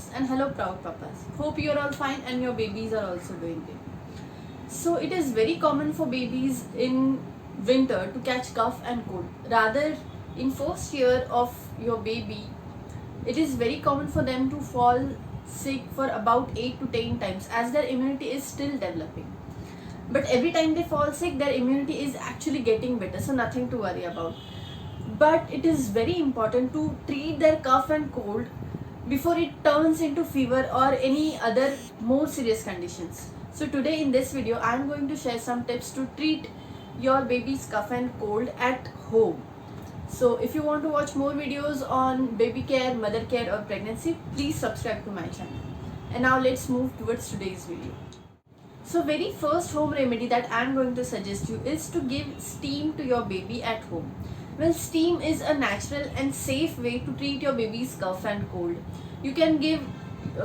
moms, and hello proud papas. Hope you're all fine and your babies are also doing good. So it is very common for babies in winter to catch cough and cold. Rather, in first year of your baby, it is very common for them to fall sick for about 8 to 10 times as their immunity is still developing. But every time they fall sick, their immunity is actually getting better, so nothing to worry about. But it is very important to treat their cough and cold before it turns into fever or any other more serious conditions. So today in this video I am going to share some tips to treat your baby's cough and cold at home. So if you want to watch more videos on baby care, mother care or pregnancy, please subscribe to my channel. And now let's move towards today's video. So very first home remedy that I am going to suggest you is to give steam to your baby at home. Well, steam is a natural and safe way to treat your baby's cough and cold. You can give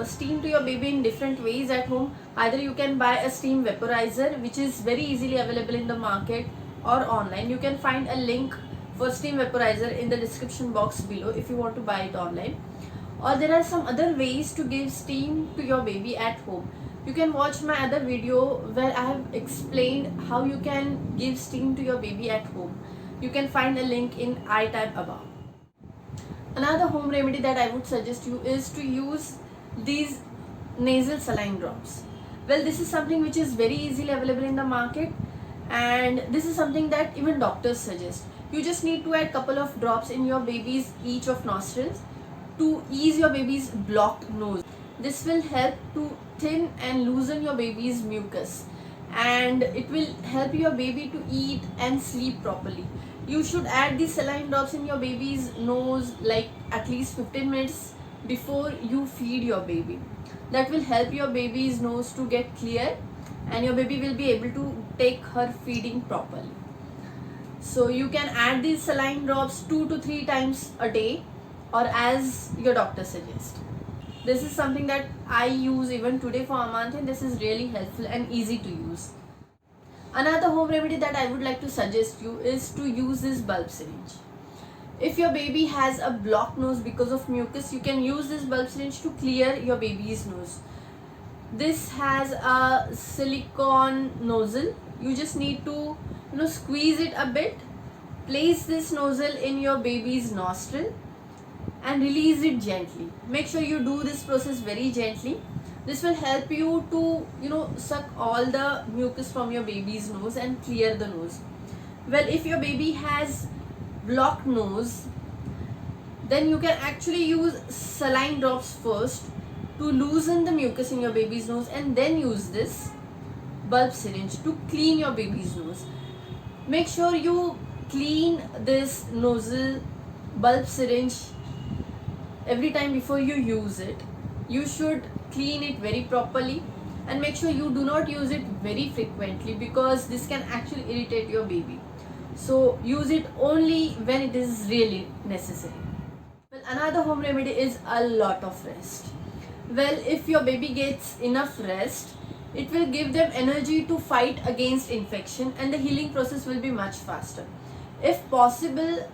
steam to your baby in different ways at home. Either you can buy a steam vaporizer, which is very easily available in the market or online. You can find a link for steam vaporizer in the description box below if you want to buy it online. Or there are some other ways to give steam to your baby at home. You can watch my other video where I have explained how you can give steam to your baby at home. You can find a link in I tab above. Another home remedy that I would suggest you is to use these nasal saline drops. Well, this is something which is very easily available in the market, and this is something that even doctors suggest. You just need to add couple of drops in your baby's each of nostrils to ease your baby's blocked nose. This will help to thin and loosen your baby's mucus, and it will help your baby to eat and sleep properly. You should add these saline drops in your baby's nose like at least 15 minutes before you feed your baby. That will help your baby's nose to get clear and your baby will be able to take her feeding properly. So you can add these saline drops 2 to 3 times a day or as your doctor suggests. This is something that I use even today for Amanthi, and this is really helpful and easy to use. Another home remedy that I would like to suggest you is to use this bulb syringe. If your baby has a blocked nose because of mucus, you can use this bulb syringe to clear your baby's nose. This has a silicone nozzle. You just need to squeeze it a bit, place this nozzle in your baby's nostril and release it gently. Make sure you do this process very gently. This will help you to suck all the mucus from your baby's nose and clear the nose. Well, if your baby has blocked nose, then you can actually use saline drops first to loosen the mucus in your baby's nose, and then use this bulb syringe to clean your baby's nose. Make sure you clean this nozzle bulb syringe every time before you use it. You should clean it very properly and make sure you do not use it very frequently because this can actually irritate your baby. So use it only when it is really necessary. Well, another home remedy is a lot of rest. Well, if your baby gets enough rest, it will give them energy to fight against infection and the healing process will be much faster. If possible,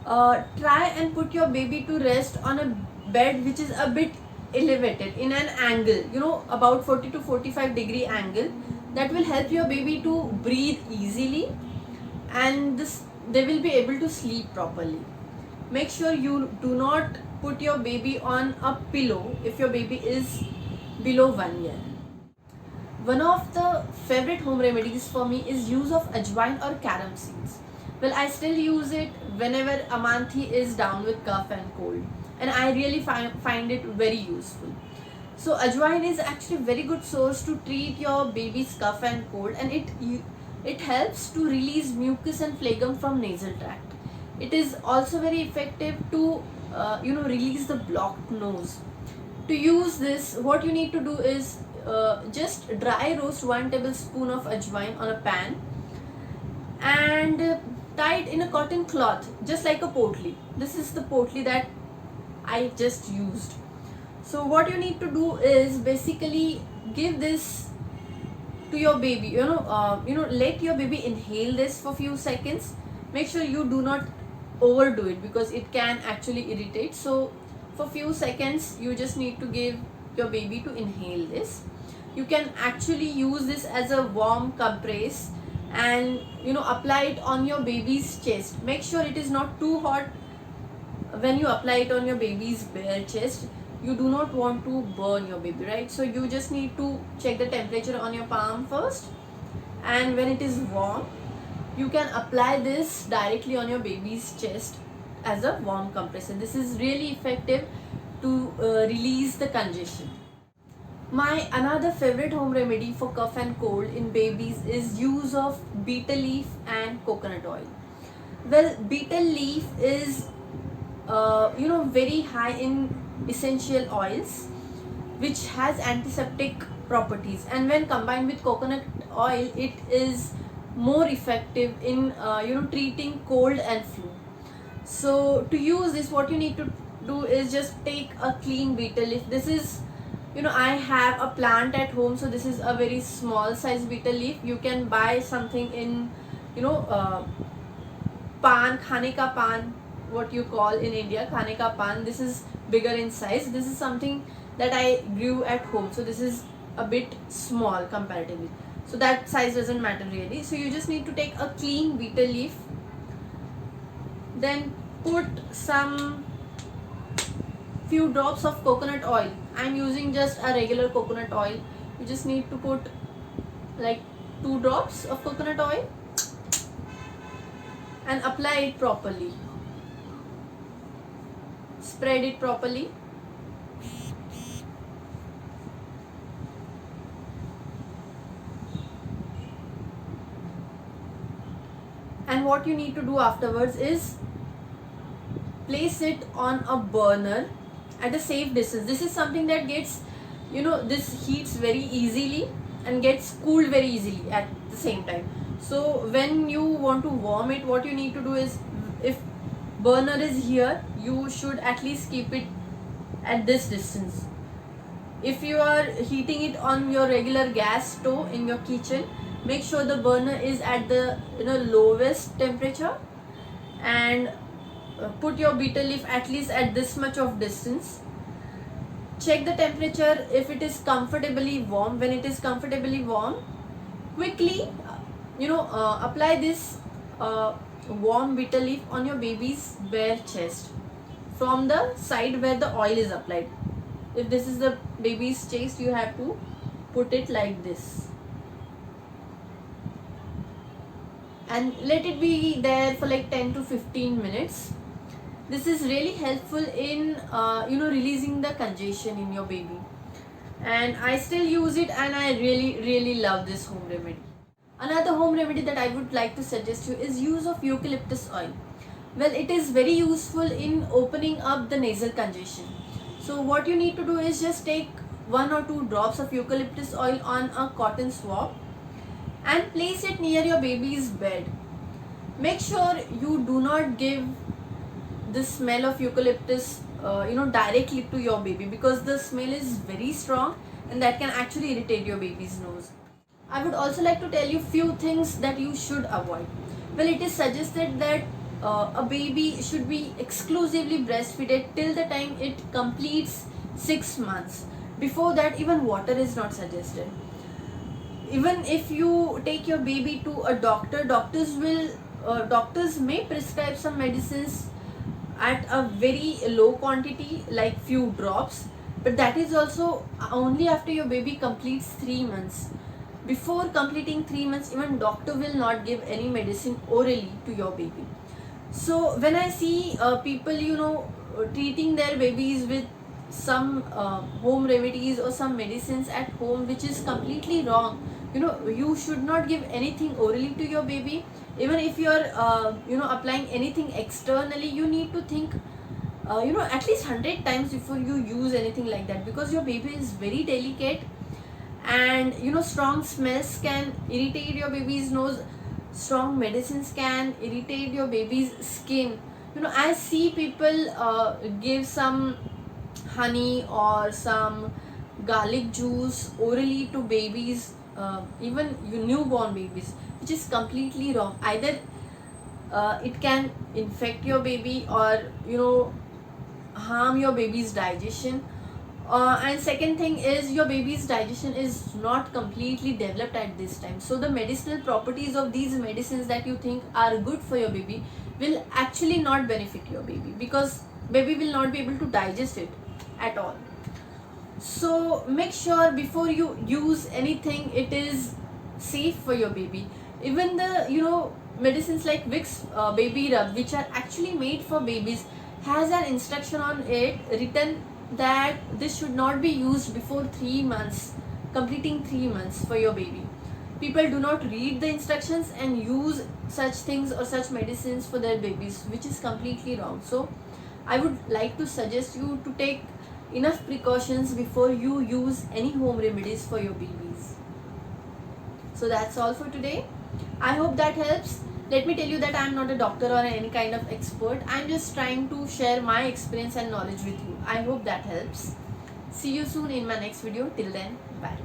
try and put your baby to rest on a bed which is a bit elevated in an angle, about 40 to 45 degree angle. That will help your baby to breathe easily and they will be able to sleep properly. Make sure you do not put your baby on a pillow if your baby is below 1 year. One of the favorite home remedies for me is use of ajwain or carom seeds. Well, I still use it whenever Amanthi is down with cough and cold, and I really find it very useful. So ajwain is actually a very good source to treat your baby's cough and cold, and it helps to release mucus and phlegm from nasal tract. It is also very effective to release the blocked nose. To use this, what you need to do is just dry roast 1 tablespoon of ajwain on a pan and tie it in a cotton cloth just like a potli. This is the potli that I just used. So what you need to do is basically give this to your baby. Let your baby inhale this for few seconds. Make sure you do not overdo it because it can actually irritate. So For few seconds you just need to give your baby to inhale this. You can actually use this as a warm compress and apply it on your baby's chest. Make sure it is not too hot when you apply it on your baby's bare chest. You do not want to burn your baby, right? So you just need to check the temperature on your palm first, and when it is warm you can apply this directly on your baby's chest as a warm compress, and this is really effective to release the congestion. My another favorite home remedy for cough and cold in babies is use of betel leaf and coconut oil. Well, betel leaf is very high in essential oils which has antiseptic properties, and when combined with coconut oil it is more effective in treating cold and flu. So to use this, what you need to do is just take a clean betel leaf. This is I have a plant at home, so this is a very small size betel leaf. You can buy something in pan, khane ka pan, what you call in India, khane ka pan. This is bigger in size. This is something that I grew at home, so this is a bit small comparatively, so that size doesn't matter really. So you just need to take a clean betel leaf, then put some few drops of coconut oil. I'm using just a regular coconut oil. You just need to put like 2 drops of coconut oil and apply it properly. Spread it properly. And what you need to do afterwards is place it on a burner at a safe distance. This is something that gets this heats very easily and gets cooled very easily at the same time. So when you want to warm it, what you need to do is, if burner is here, you should at least keep it at this distance. If you are heating it on your regular gas stove in your kitchen, make sure the burner is at the lowest temperature, and put your betel leaf at least at this much of distance. Check the temperature if it is comfortably warm. When it is comfortably warm, quickly apply this warm betel leaf on your baby's bare chest from the side where the oil is applied. If this is the baby's chest, you have to put it like this and let it be there for like 10 to 15 minutes. This is really helpful in releasing the congestion in your baby, and I still use it, and I really love this home remedy. Another home remedy that I would like to suggest you is use of eucalyptus oil. Well, it is very useful in opening up the nasal congestion. So what you need to do is just take 1 or 2 drops of eucalyptus oil on a cotton swab and place it near your baby's bed. Make sure you do not give the smell of eucalyptus directly to your baby, because the smell is very strong and that can actually irritate your baby's nose. I would also like to tell you few things that you should avoid. Well, it is suggested that a baby should be exclusively breastfeeded till the time it completes 6 months. Before that, even water is not suggested. Even if you take your baby to a doctor, doctors may prescribe some medicines at a very low quantity, like few drops, but that is also only after your baby completes 3 months. Before completing 3 months, even doctor will not give any medicine orally to your baby. So when I see people treating their babies with some home remedies or some medicines at home, which is completely wrong. You should not give anything orally to your baby. Even if you are applying anything externally, you need to think at least 100 times before you use anything like that, because your baby is very delicate, and strong smells can irritate your baby's nose. Strong medicines can irritate your baby's skin. I see people give some honey or some garlic juice orally to babies, even newborn babies, which is completely wrong. Either it can infect your baby, or harm your baby's digestion. And second thing is, your baby's digestion is not completely developed at this time, so the medicinal properties of these medicines that you think are good for your baby will actually not benefit your baby, because baby will not be able to digest it at all. So make sure before you use anything it is safe for your baby. Even the medicines like Vicks baby rub, which are actually made for babies, has an instruction on it written that this should not be used before 3 months, completing 3 months for your baby. People do not read the instructions and use such things or such medicines for their babies, which is completely wrong. So I would like to suggest you to take enough precautions before you use any home remedies for your babies. So that's all for today. I hope that helps. Let me tell you that I am not a doctor or any kind of expert. I am just trying to share my experience and knowledge with you. I hope that helps. See you soon in my next video. Till then, bye.